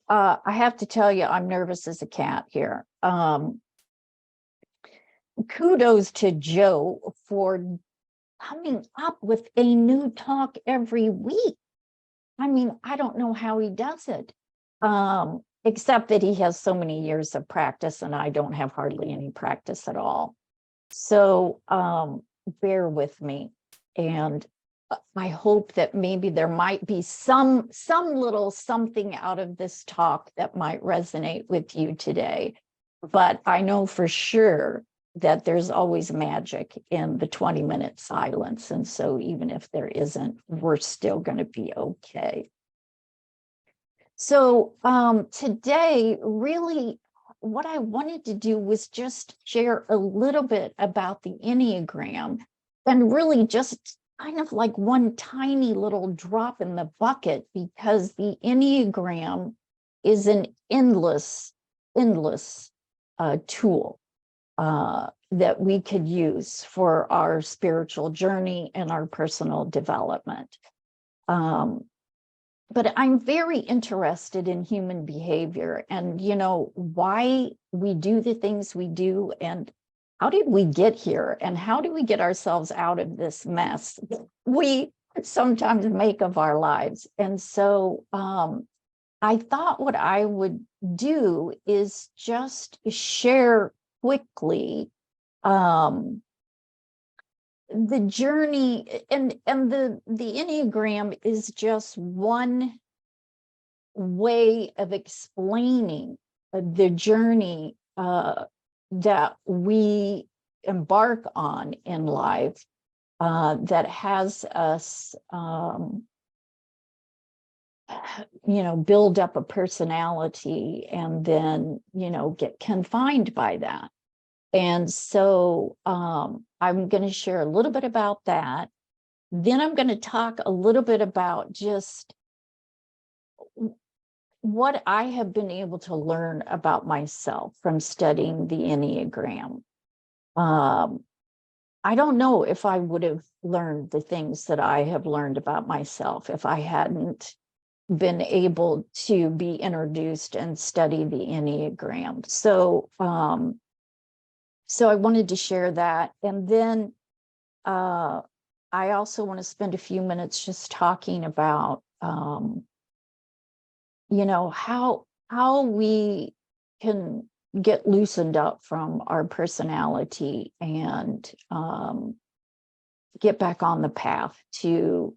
I have to tell you, I'm nervous as a cat here. Kudos to Joe for coming up with a new talk every week. I mean, I don't know how he does it, except that he has so many years of practice and I don't have hardly any practice at all. So bear with me. And I hope that maybe there might be some little something out of this talk that might resonate with you today. But I know for sure that there's always magic in the 20-minute silence. And so even if there isn't, we're still going to be okay. So today, really, what I wanted to do was just share a little bit about the Enneagram, and really just kind of like one tiny little drop in the bucket, because the Enneagram is an endless tool that we could use for our spiritual journey and our personal development. But I'm very interested in human behavior and, why we do the things we do, and how did we get here, and how do we get ourselves out of this mess we sometimes make of our lives. And so I thought what I would do is just share quickly the journey, and the Enneagram is just one way of explaining the journey that we embark on in life, that has us build up a personality and then get confined by that. And so I'm going to share a little bit about that. Then I'm going to talk a little bit about just what I have been able to learn about myself from studying the Enneagram. I don't know if I would have learned the things that I have learned about myself if I hadn't been able to be introduced and study the Enneagram. So I wanted to share that. And then I also want to spend a few minutes just talking about, how we can get loosened up from our personality and get back on the path to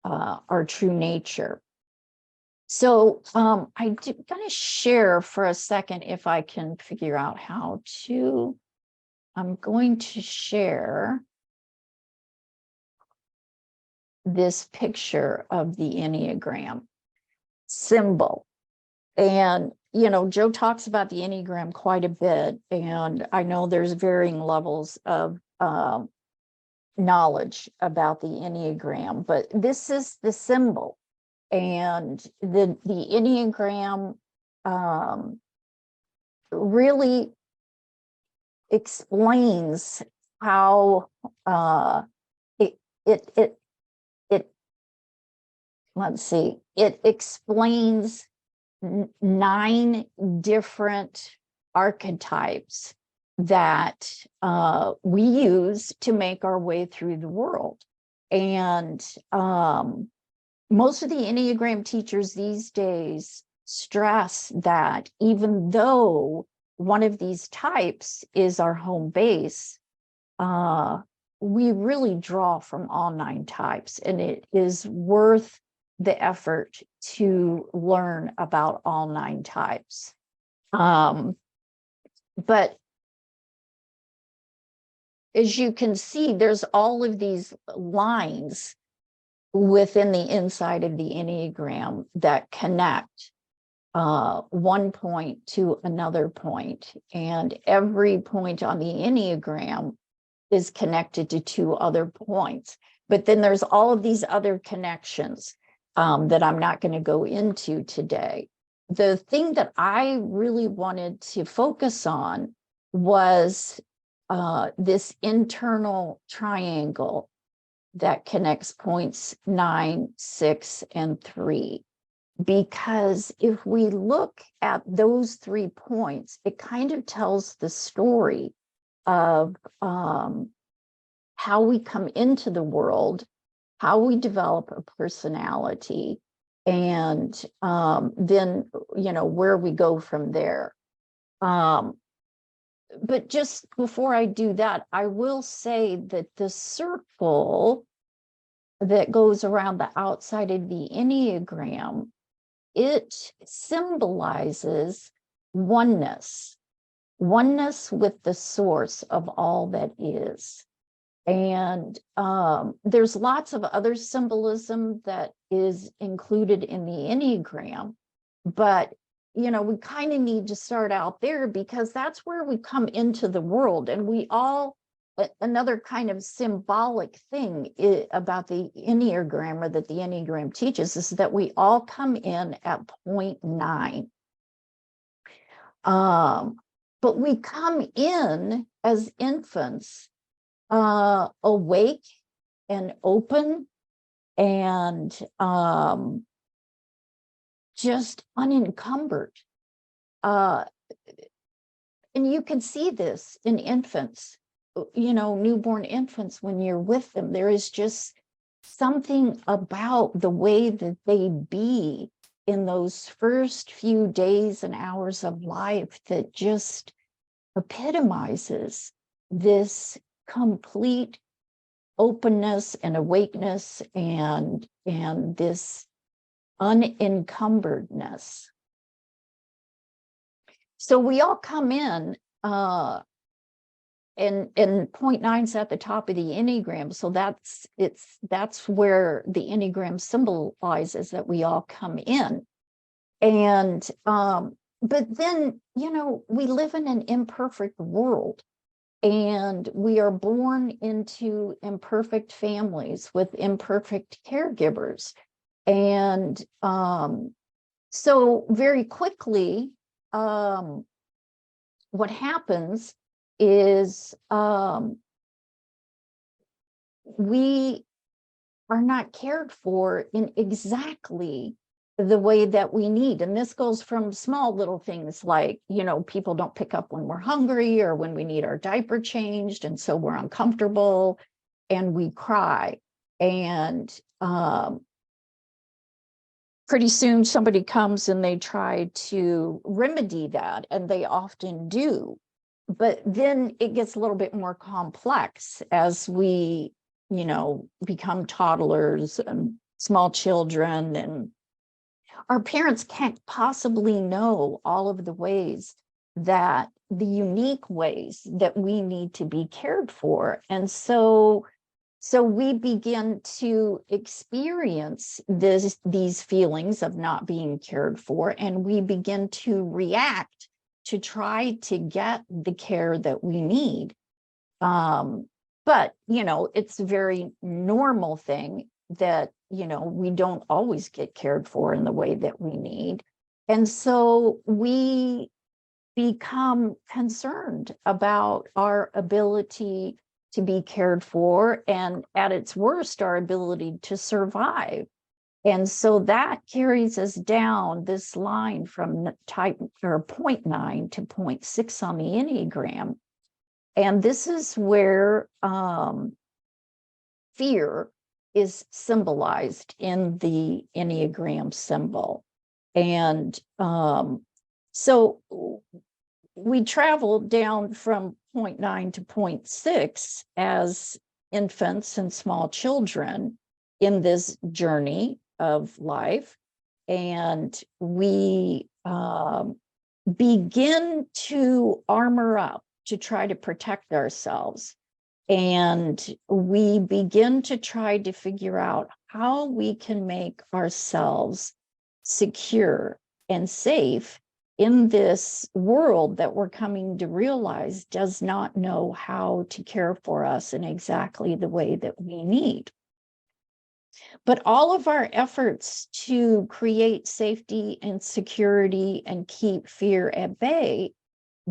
our true nature. So I'm going to share for a second, if I can figure out how to. I'm going to share this picture of the Enneagram symbol. And, Joe talks about the Enneagram quite a bit, and I know there's varying levels of knowledge about the Enneagram, but this is the symbol. And the Enneagram really explains how it explains 9 different archetypes that we use to make our way through the world. And most of the Enneagram teachers these days stress that even though one of these types is our home base, we really draw from all 9 types, and it is worth the effort to learn about all 9 types. But as you can see, there's all of these lines within the inside of the Enneagram that connect one point to another point. And every point on the Enneagram is connected to 2 other points. But then there's all of these other connections that I'm not going to go into today. The thing that I really wanted to focus on was this internal triangle that connects points 9, 6, and 3. because if we look at those 3 points, it kind of tells the story of how we come into the world, how we develop a personality, and then, where we go from there. But just before I do that, I will say that the circle that goes around the outside of the Enneagram, it symbolizes oneness with the source of all that is. And there's lots of other symbolism that is included in the Enneagram, but we kind of need to start out there because that's where we come into the world. And we all, another kind of symbolic thing about the Enneagram, or that the Enneagram teaches, is that we all come in at 0.9. But we come in as infants, awake and open and just unencumbered. And you can see this in infants, newborn infants. When you're with them, there is just something about the way that they be in those first few days and hours of life that just epitomizes this complete openness and awakeness and this unencumberedness. So we all come in, and 0.9's at the top of the Enneagram. So that's where the Enneagram symbolizes that we all come in. And but then, we live in an imperfect world, and we are born into imperfect families with imperfect caregivers. And so very quickly, what happens is we are not cared for in exactly the way that we need. And this goes from small little things like, people don't pick up when we're hungry or when we need our diaper changed. And so we're uncomfortable and we cry. And pretty soon somebody comes and they try to remedy that, and they often do. But then it gets a little bit more complex as we, become toddlers and small children, and our parents can't possibly know all of the ways that the unique ways that we need to be cared for. And so we begin to experience these feelings of not being cared for, and we begin to react to try to get the care that we need. But, it's a very normal thing that, we don't always get cared for in the way that we need. And so we become concerned about our ability to be cared for, and at its worst, our ability to survive. And so that carries us down this line from type or 0.9 to 0.6 on the Enneagram. And this is where fear is symbolized in the Enneagram symbol. And so we travel down from 0.9 to 0.6 as infants and small children in this journey of life. And we begin to armor up to try to protect ourselves. And we begin to try to figure out how we can make ourselves secure and safe in this world that we're coming to realize does not know how to care for us in exactly the way that we need. But all of our efforts to create safety and security and keep fear at bay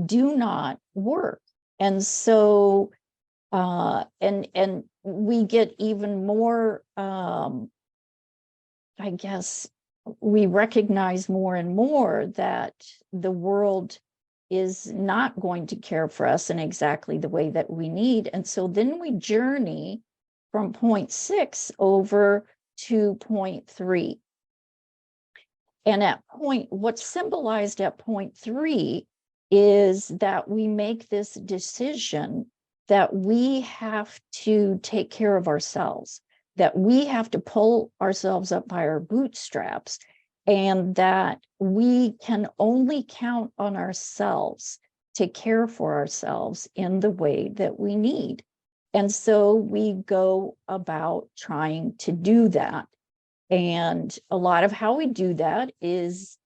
do not work. And so, and we get even more, I guess, we recognize more and more that the world is not going to care for us in exactly the way that we need. And so then we journey from point 6 over to point 3. And what's symbolized at point 3 is that we make this decision that we have to take care of ourselves, that we have to pull ourselves up by our bootstraps, and that we can only count on ourselves to care for ourselves in the way that we need. And so we go about trying to do that. And a lot of how we do that is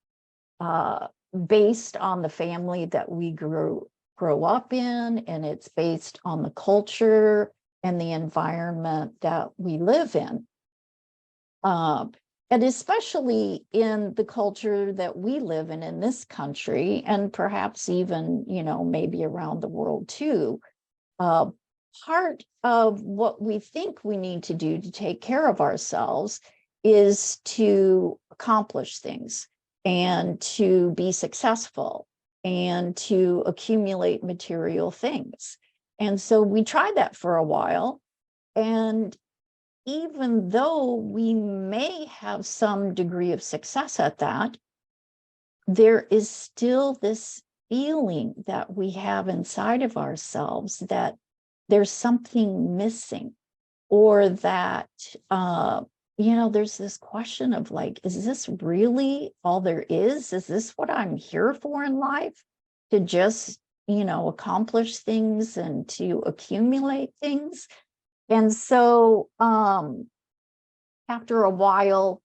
based on the family that we grow up in, and it's based on the culture and the environment that we live in. And especially in the culture that we live in this country, and perhaps even, maybe around the world too, part of what we think we need to do to take care of ourselves is to accomplish things and to be successful and to accumulate material things. And so we tried that for a while. And even though we may have some degree of success at that, there is still this feeling that we have inside of ourselves that there's something missing, or that, there's this question of like, is this really all there is? Is this what I'm here for in life? To just, accomplish things and to accumulate things? And so after a while,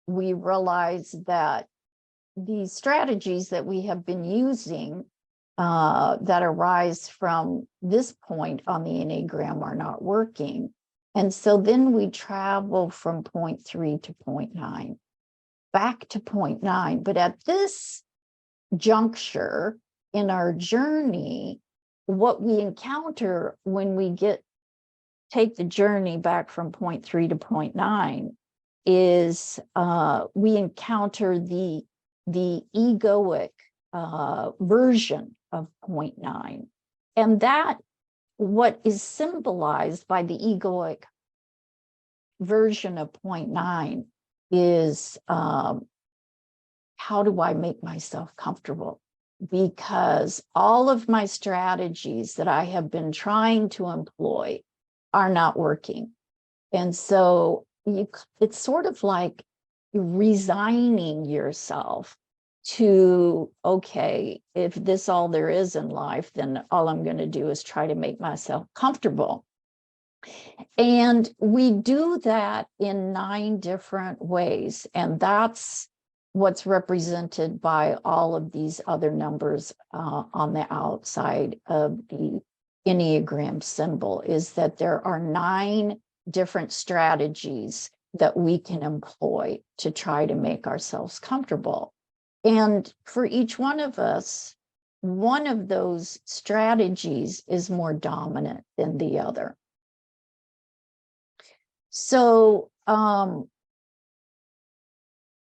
we realized that these strategies that we have been using that arise from this point on the Enneagram are not working. And so then we travel from point 3 to point 9, back to point 9. But at this juncture in our journey, what we encounter when we take the journey back from point 3 to point 9 is we encounter the egoic version of point 9. And that, what is symbolized by the egoic version of point 9 is how do I make myself comfortable? Because all of my strategies that I have been trying to employ are not working. And so it's sort of like resigning yourself to, okay, if this all there is in life, then all I'm going to do is try to make myself comfortable. And we do that in 9 different ways. And that's what's represented by all of these other numbers on the outside of the Enneagram symbol, is that there are 9 different strategies that we can employ to try to make ourselves comfortable. And for each one of us, one of those strategies is more dominant than the other. So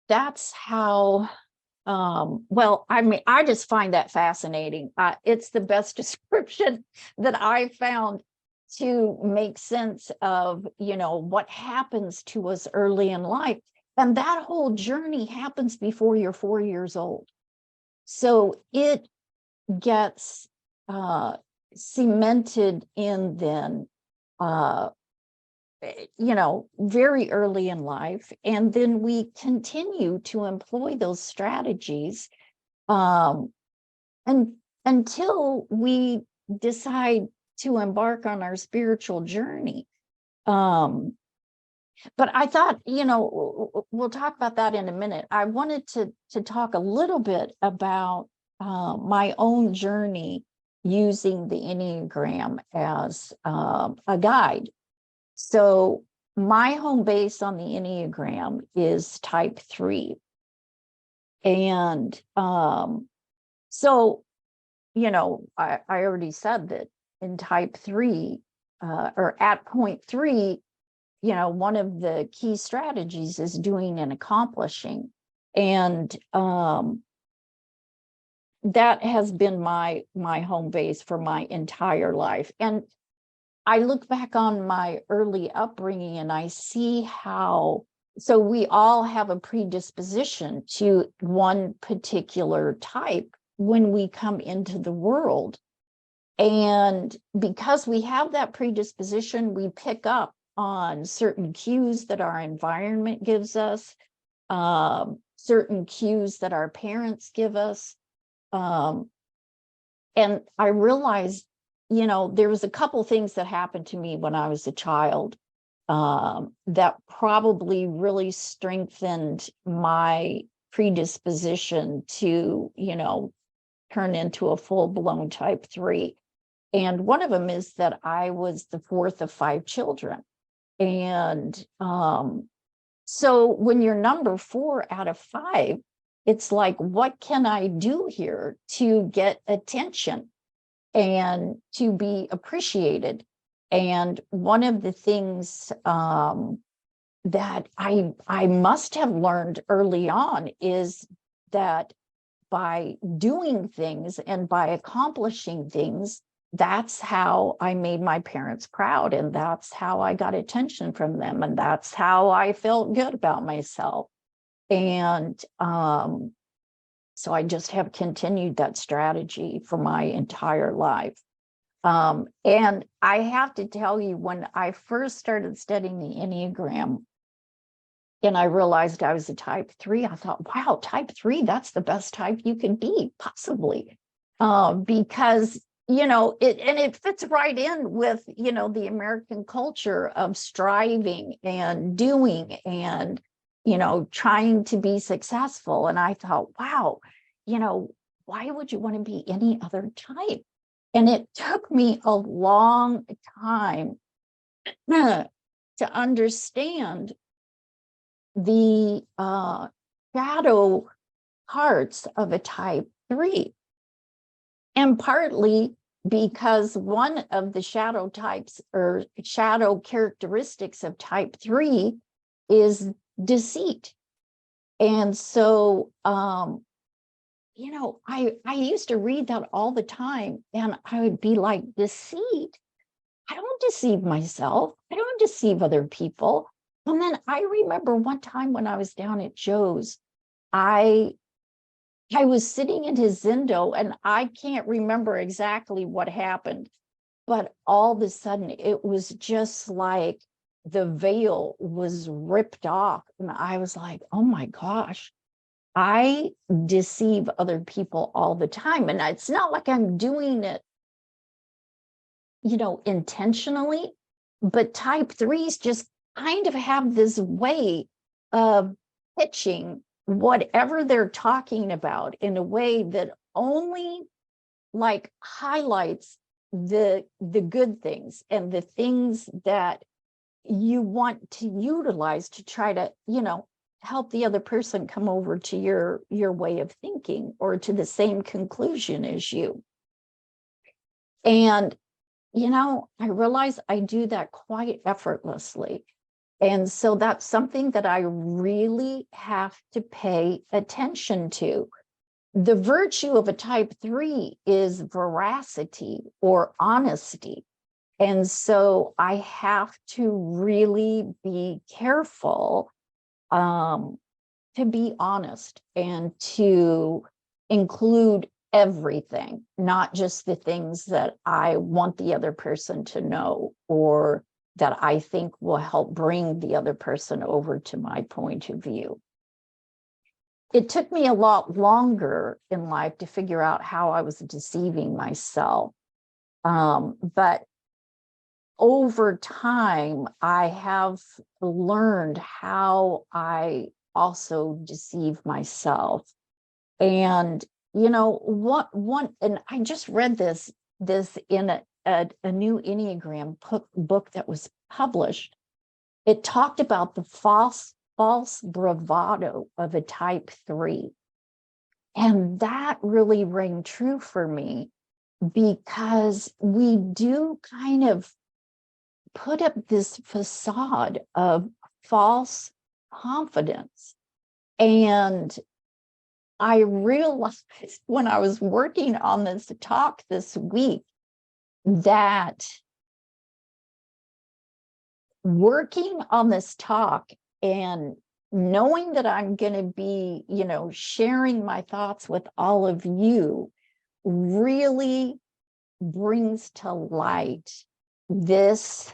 that's how, I just find that fascinating. It's the best description that I found to make sense of, what happens to us early in life. And that whole journey happens before you're 4 years old. So it gets cemented in then, very early in life. And then we continue to employ those strategies and until we decide to embark on our spiritual journey. But I thought, we'll talk about that in a minute. I wanted to talk a little bit about my own journey using the Enneagram as a guide. So my home base on the Enneagram is type 3. And so, I already said that in type 3, or at point 3, one of the key strategies is doing and accomplishing. And that has been my home base for my entire life. And I look back on my early upbringing and I see how, so we all have a predisposition to one particular type when we come into the world. And because we have that predisposition, we pick up on certain cues that our environment gives us, certain cues that our parents give us. And I realized, there was a couple things that happened to me when I was a child that probably really strengthened my predisposition to, turn into a full-blown type 3. And one of them is that I was the fourth of 5 children. And so when you're number 4 out of 5, it's like, what can I do here to get attention and to be appreciated? And one of the things that I must have learned early on is that by doing things and by accomplishing things, that's how I made my parents proud, and that's how I got attention from them, and that's how I felt good about myself. And so I just have continued that strategy for my entire life. And I have to tell you, when I first started studying the Enneagram and I realized I was a type 3, I thought, wow, type 3, that's the best type you can be, possibly. Because, it fits right in with, the American culture of striving and doing and, trying to be successful. And I thought, wow, why would you want to be any other type? And it took me a long time to understand the shadow parts of a type 3. And partly because one of the shadow types or shadow characteristics of type 3 is deceit. And so, I used to read that all the time, and I would be like, deceit? I don't deceive myself. I don't deceive other people. And then I remember one time when I was down at Joe's, I was sitting in his Zendo, and I can't remember exactly what happened, but all of a sudden it was just like the veil was ripped off. And I was like, oh my gosh, I deceive other people all the time. And it's not like I'm doing it, intentionally, but type 3s just kind of have this way of pitching whatever they're talking about in a way that only like highlights the good things and the things that you want to utilize to try to, help the other person come over to your way of thinking or to the same conclusion as you. And, I realize I do that quite effortlessly. And so that's something that I really have to pay attention to. The virtue of a type 3 is veracity or honesty. And so I have to really be careful to be honest and to include everything, not just the things that I want the other person to know or that I think will help bring the other person over to my point of view. It took me a lot longer in life to figure out how I was deceiving myself. But over time, I have learned how I also deceive myself. And, and I just read this in a new Enneagram book that was published. It talked about the false bravado of a type 3. And that really rang true for me because we do kind of put up this facade of false confidence. And I realized when I was working on this talk this week that working on this talk and knowing that I'm going to be, sharing my thoughts with all of you really brings to light this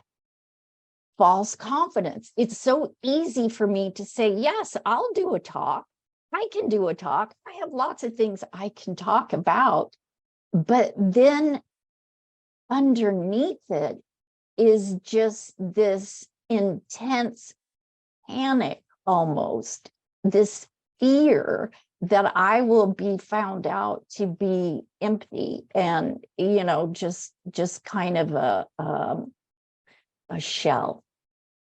false confidence. It's so easy for me to say, yes, I'll do a talk. I can do a talk. I have lots of things I can talk about. But then underneath it is just this intense panic, almost this fear that I will be found out to be empty and, just kind of a shell.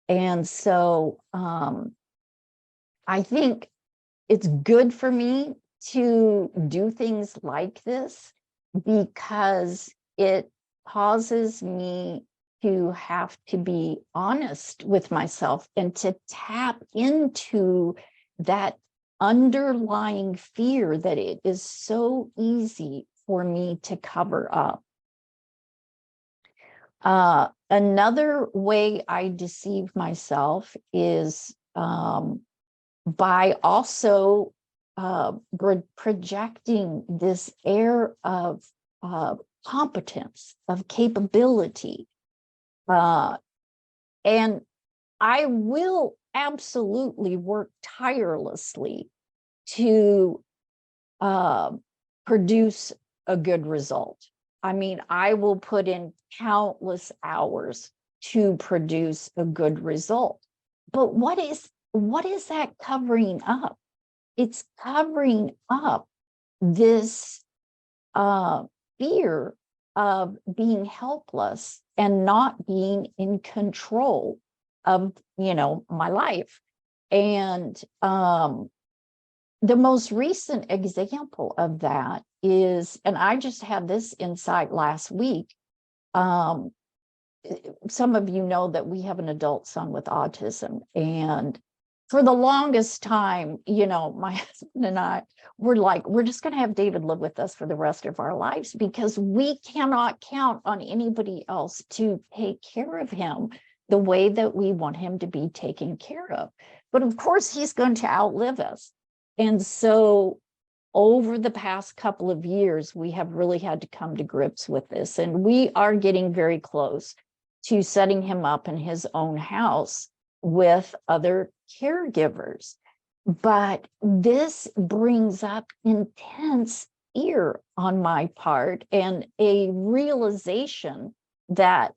And so I think it's good for me to do things like this because it causes me to have to be honest with myself and to tap into that underlying fear that it is so easy for me to cover up. Another way I deceive myself is by also projecting this air of competence, of capability. And I will absolutely work tirelessly to produce a good result. I mean, I will put in countless hours to produce a good result. But what is that covering up? It's covering up this fear of being helpless and not being in control of, my life. And the most recent example of that is, and I just had this insight last week. Some of you know that we have an adult son with autism, and for the longest time, my husband and I were like, we're just going to have David live with us for the rest of our lives because we cannot count on anybody else to take care of him the way that we want him to be taken care of. But of course, he's going to outlive us. And so over the past couple of years, we have really had to come to grips with this. And we are getting very close to setting him up in his own house with other caregivers. But this brings up intense fear on my part and a realization that,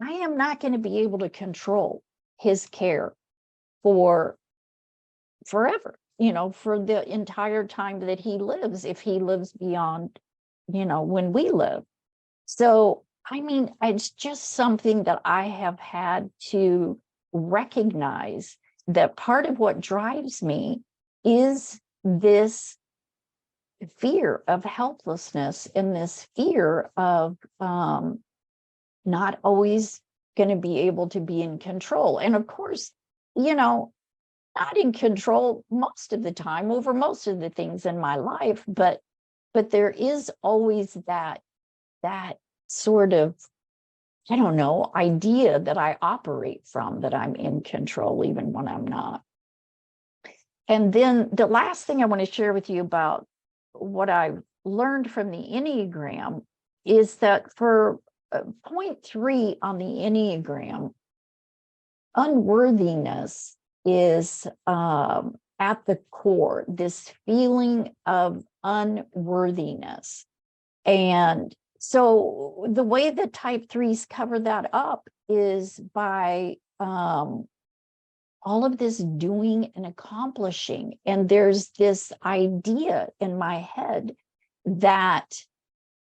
I am not going to be able to control his care for forever, for the entire time that he lives, if he lives beyond, when we live. So, I mean, it's just something that I have had to recognize that part of what drives me is this fear of helplessness and this fear of not always going to be able to be in control. And of course, not in control most of the time over most of the things in my life, but there is always that sort of, I don't know, idea that I operate from, that I'm in control even when I'm not. And then the last thing I want to share with you about what I've learned from the Enneagram is that for point 3 on the Enneagram, unworthiness is at the core, this feeling of unworthiness. And so the way that type 3s cover that up is by all of this doing and accomplishing. And there's this idea in my head that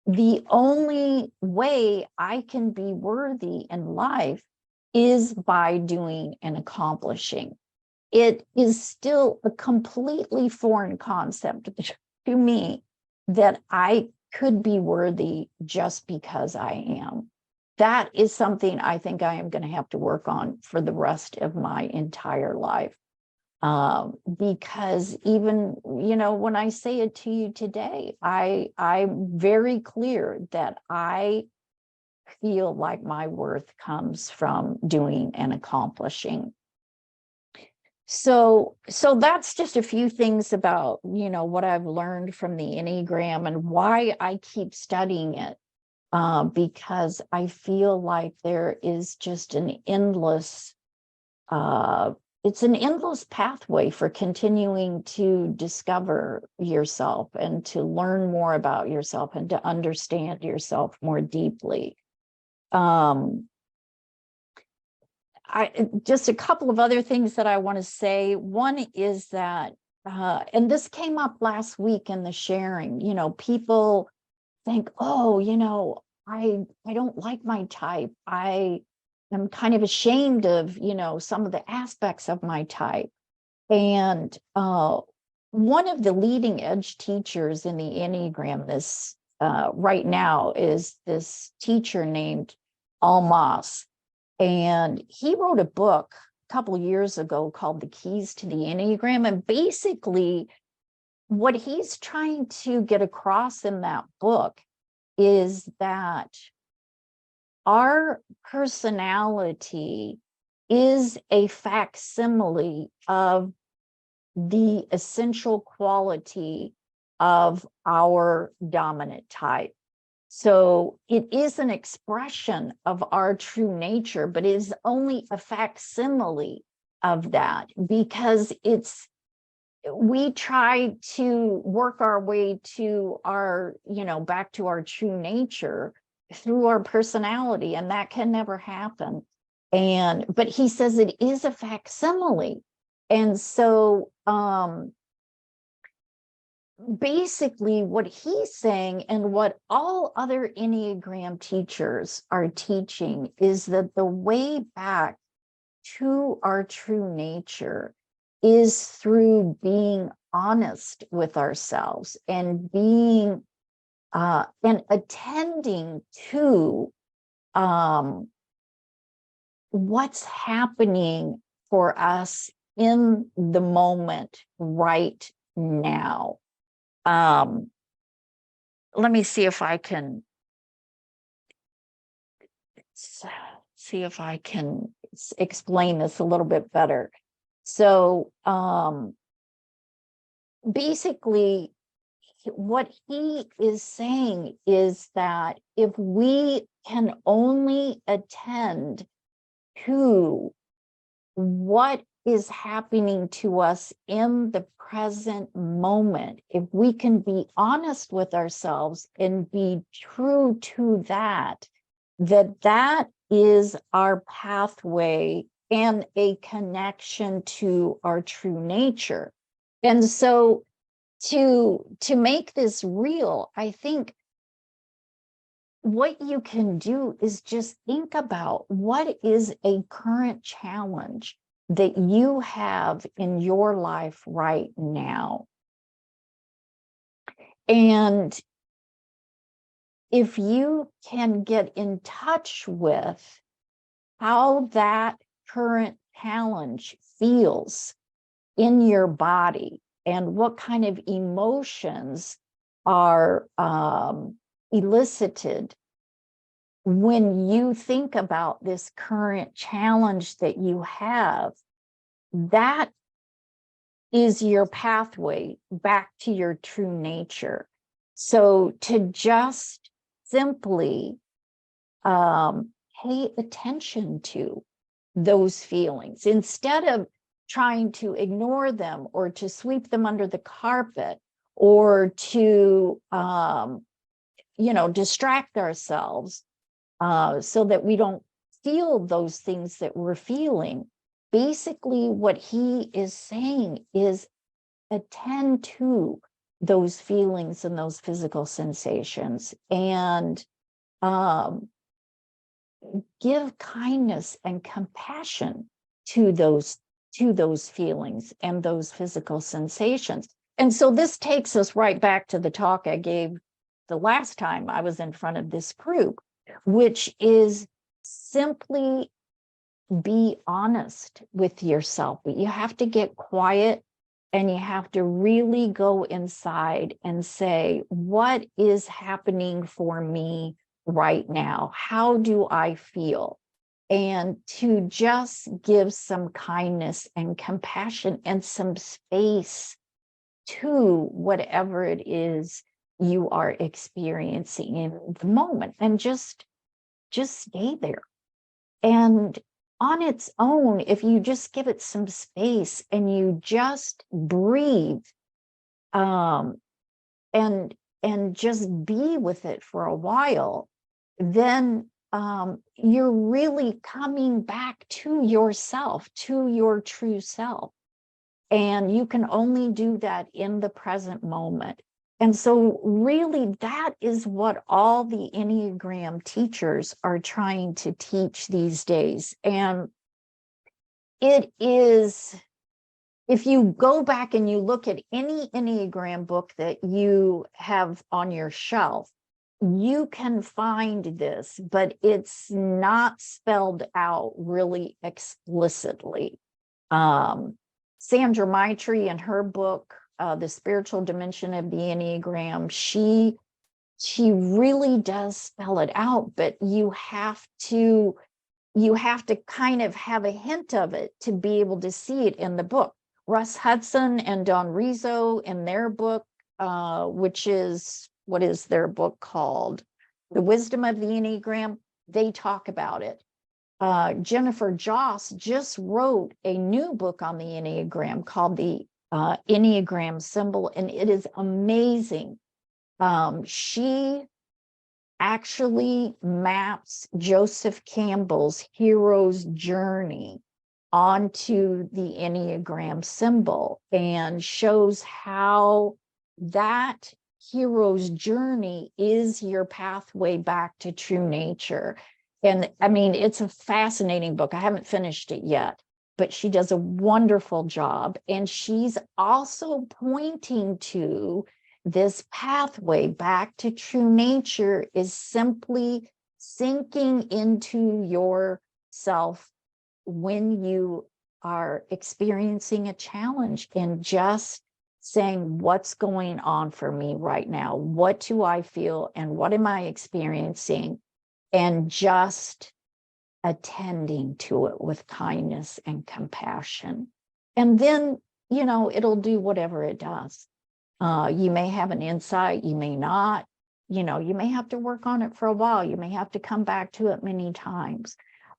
the only way I can be worthy in life is by doing and accomplishing. It is still a completely foreign concept to me that I could be worthy just because I am. That is something I think I am going to have to work on for the rest of my entire life. Because even, when I say it to you today, I'm very clear that I feel like my worth comes from doing and accomplishing. So that's just a few things about, what I've learned from the Enneagram and why I keep studying it. Because I feel like there is just it's an endless pathway for continuing to discover yourself and to learn more about yourself and to understand yourself more deeply. Just a couple of other things that I want to say. One is that, and this came up last week in the sharing, people think, oh, I don't like my type. I am kind of ashamed of, some of the aspects of my type. And one of the leading edge teachers in the Enneagram right now is this teacher named Almas. And he wrote a book a couple of years ago called The Keys to the Enneagram. And basically, what he's trying to get across in that book is that our personality is a facsimile of the essential quality of our dominant type. So it is an expression of our true nature, but it is only a facsimile of that, because we try to work our way to our, back to our true nature through our personality, and that can never happen. But he says it is a facsimile. And so basically what he's saying, and what all other Enneagram teachers are teaching, is that the way back to our true nature is through being honest with ourselves and being and attending to what's happening for us in the moment right now. Let me see if I can explain this a little bit better. So basically, what he is saying is that if we can only attend to what is happening to us in the present moment, if we can be honest with ourselves and be true to that is our pathway and a connection to our true nature. And so to make this real, I think what you can do is just think about what is a current challenge that you have in your life right now. And if you can get in touch with how that current challenge feels in your body and what kind of emotions are elicited when you think about this current challenge that you have, that is your pathway back to your true nature. So to just simply pay attention to those feelings instead of trying to ignore them or to sweep them under the carpet or to distract ourselves so that we don't feel those things that we're feeling. Basically, what he is saying is attend to those feelings and those physical sensations, and give kindness and compassion to those feelings and those physical sensations. And so this takes us right back to the talk I gave the last time I was in front of this group, which is simply be honest with yourself, but you have to get quiet and you have to really go inside and say, what is happening for me right now? How do I feel? And to just give some kindness and compassion and some space to whatever it is you are experiencing in the moment, and just stay there. And on its own, if you just give it some space and you just breathe, um, and just be with it for a while, then you're really coming back to yourself, to your true self. And you can only do that in the present moment. And so really that is what all the Enneagram teachers are trying to teach these days. And it is, if you go back and you look at any Enneagram book that you have on your shelf, you can find this, but it's not spelled out really explicitly. Sandra Maitri, in her book, The Spiritual Dimension of the Enneagram, she really does spell it out, but you have to kind of have a hint of it to be able to see it in the book. Russ Hudson and Don Rizzo, in their book, which is, what is their book called? The Wisdom of the Enneagram, they talk about it. Jennifer Joss just wrote a new book on the Enneagram called the Enneagram Symbol, and it is amazing. She actually maps Joseph Campbell's hero's journey onto the Enneagram symbol and shows how that hero's journey is your pathway back to true nature. And I mean, it's a fascinating book. I haven't finished it yet, but she does a wonderful job. And she's also pointing to this pathway back to true nature is simply sinking into yourself when you are experiencing a challenge and just saying, what's going on for me right now? What do I feel? And what am I experiencing? And just attending to it with kindness and compassion. And then, you know, it'll do whatever it does. You may have an insight, you may not, you know, you may have to work on it for a while. You may have to come back to it many times.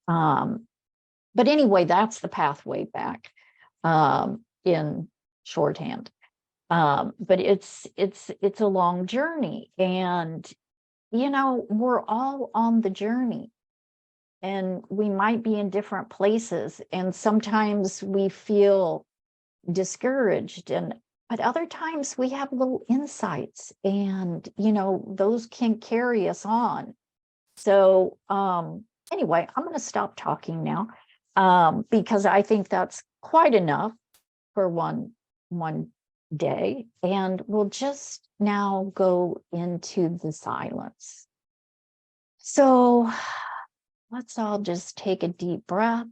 But anyway, that's the pathway back in shorthand. But it's a long journey, and you know, we're all on the journey, and we might be in different places, and sometimes we feel discouraged, but other times we have little insights, and you know, those can carry us on. So anyway, I'm going to stop talking now, because I think that's quite enough for one day, and we'll just now go into the silence. So let's all just take a deep breath.